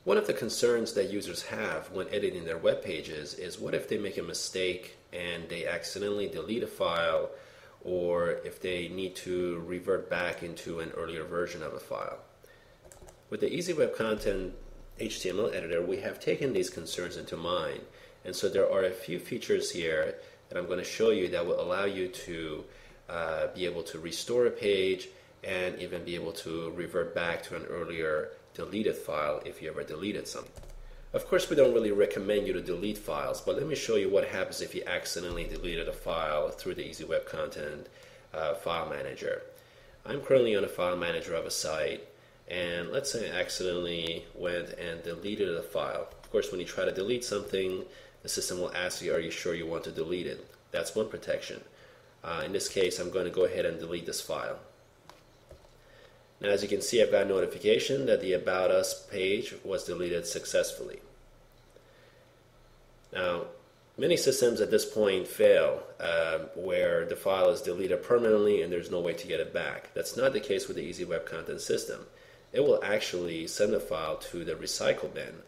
One of the concerns that users have when editing their web pages is what if they make a mistake and they accidentally delete a file, or if they need to revert back into an earlier version of a file. With the Easy Web Content HTML editor, we have taken these concerns into mind, and so there are a few features here that I'm going to show you that will allow you to be able to restore a page and even be able to revert back to an earlier deleted file if you ever deleted something. Of course, we don't really recommend you to delete files, but let me show you what happens if you accidentally deleted a file through the Easy Web Content file manager. I'm currently on a file manager of a site, and let's say I accidentally went and deleted a file. Of course, when you try to delete something, the system will ask you, are you sure you want to delete it? That's one protection. In this case, I'm going to go ahead and delete this file. Now, as you can see, I've got a notification that the About Us page was deleted successfully. Now, many systems at this point fail where the file is deleted permanently and there's no way to get it back. That's not the case with the Easy Web Content system. It will actually send the file to the recycle bin,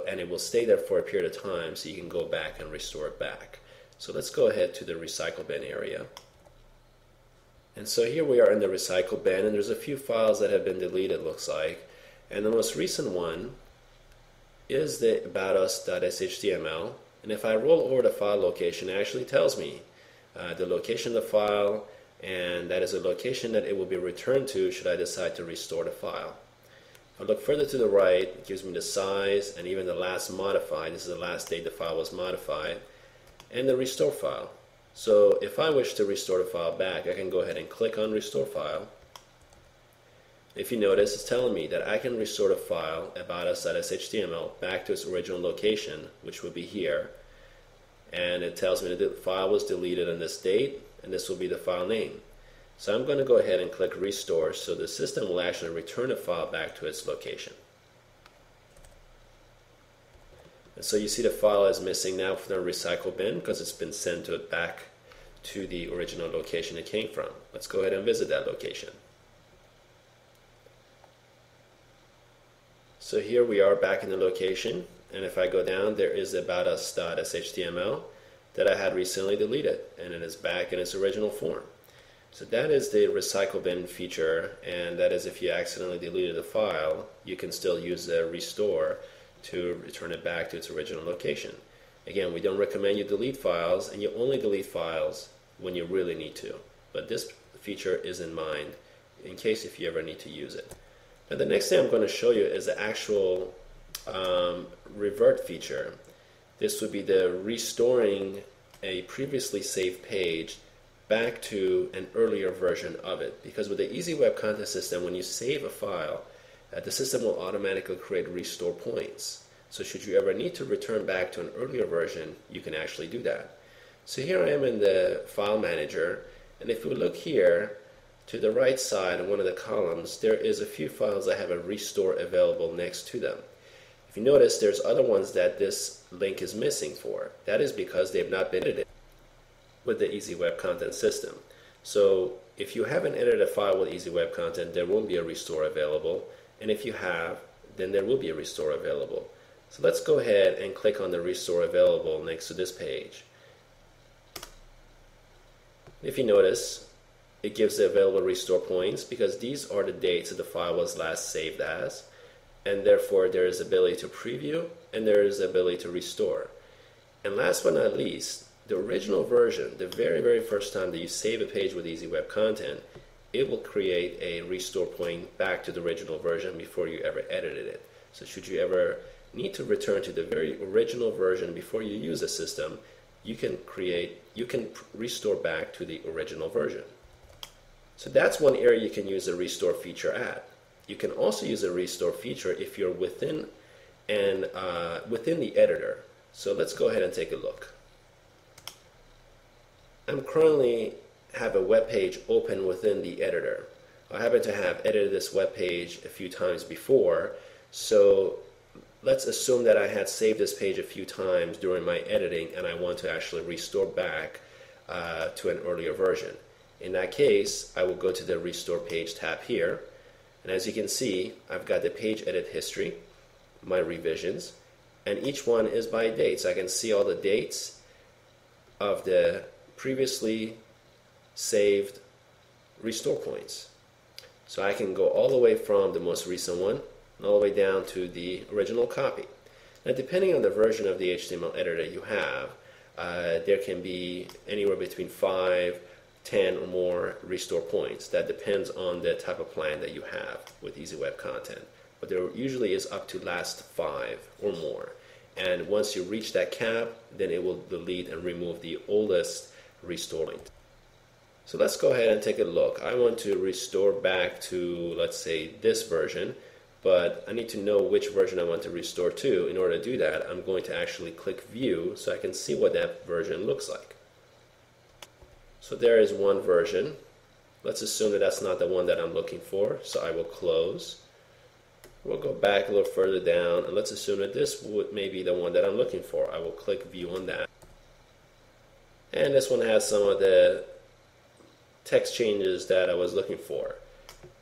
and it will stay there for a period of time so you can go back and restore it back. So let's go ahead to the recycle bin area. And so here we are in the recycle bin, and there's a few files that have been deleted, looks like. And the most recent one is the aboutus.html. And if I roll over the file location, it actually tells me the location of the file, and that is a location that it will be returned to should I decide to restore the file. If I look further to the right, it gives me the size and even the last modified. This is the last date the file was modified, and the restore file. So if I wish to restore the file back, I can go ahead and click on Restore File. If you notice, it's telling me that I can restore the file aboutus.html back to its original location, which would be here. And it tells me that the file was deleted on this date, and this will be the file name. So I'm going to go ahead and click Restore, so the system will actually return the file back to its location. And so you see the file is missing now from the recycle bin because it's been sent back to the original location it came from. Let's go ahead and visit that location. So here we are back in the location, and if I go down, there is aboutus.html that I had recently deleted, and it is back in its original form. So that is the recycle bin feature, and that is if you accidentally deleted a file, you can still use the restore to return it back to its original location. Again, we don't recommend you delete files, and you only delete files when you really need to. But this feature is in mind in case if you ever need to use it. Now the next thing I'm going to show you is the actual revert feature. This would be the restoring a previously saved page back to an earlier version of it. Because with the Easy Web Content system, when you save a file, the system will automatically create restore points. So should you ever need to return back to an earlier version, you can actually do that. So here I am in the file manager, and if we look here to the right side on one of the columns, there is a few files that have a restore available next to them. If you notice, there's other ones that this link is missing for. That is because they've not been edited with the Easy Web Content system. So if you haven't edited a file with Easy Web Content, there won't be a restore available. And if you have, then there will be a restore available. So let's go ahead and click on the restore available next to this page. If you notice, it gives the available restore points because these are the dates that the file was last saved as, and therefore there is ability to preview and there is ability to restore. And last but not least, the original version, the very first time that you save a page with Easy Web Content, it will create a restore point back to the original version before you ever edited it. So should you ever need to return to the very original version before you use the system, you can restore back to the original version. So that's one area you can use the restore feature at. You can also use the restore feature if you're within the editor. So let's go ahead and take a look. I'm currently have a web page open within the editor. I happen to have edited this web page a few times before, so let's assume that I had saved this page a few times during my editing and I want to actually restore back to an earlier version. In that case, I will go to the Restore Page tab here, and as you can see, I've got the page edit history, my revisions, and each one is by date. So I can see all the dates of the previously saved restore points. So I can go all the way from the most recent one all the way down to the original copy. Now, depending on the version of the HTML editor you have, there can be anywhere between 5, 10 or more restore points. That depends on the type of plan that you have with Easy Web Content. But there usually is up to last 5 or more. And once you reach that cap, then it will delete and remove the oldest restore point. So let's go ahead and take a look. I want to restore back to, let's say, this version, but I need to know which version I want to restore to. In order to do that, I'm going to actually click View so I can see what that version looks like. So there is one version. Let's assume that that's not the one that I'm looking for, so I will close. We'll go back a little further down, and let's assume that this may be the one that I'm looking for. I will click View on that. And this one has some of the text changes that I was looking for.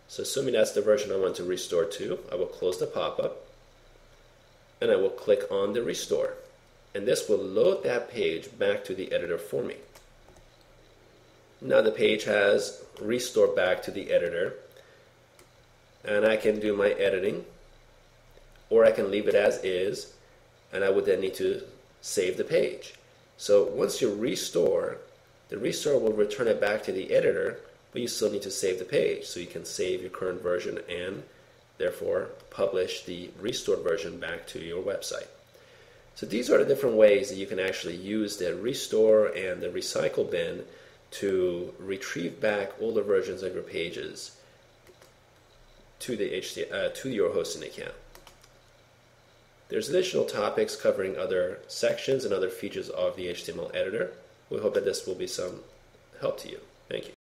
So assuming that's the version I want to restore to, I will close the pop-up, and I will click on the restore. And this will load that page back to the editor for me. Now the page has restored back to the editor, and I can do my editing, or I can leave it as is, and I would then need to save the page. So once you restore, the restore will return it back to the editor, but you still need to save the page. So you can save your current version and therefore publish the restored version back to your website. So these are the different ways that you can actually use the restore and the recycle bin to retrieve back older versions of your pages to your hosting account. There's additional topics covering other sections and other features of the HTML editor. We hope that this will be some help to you. Thank you.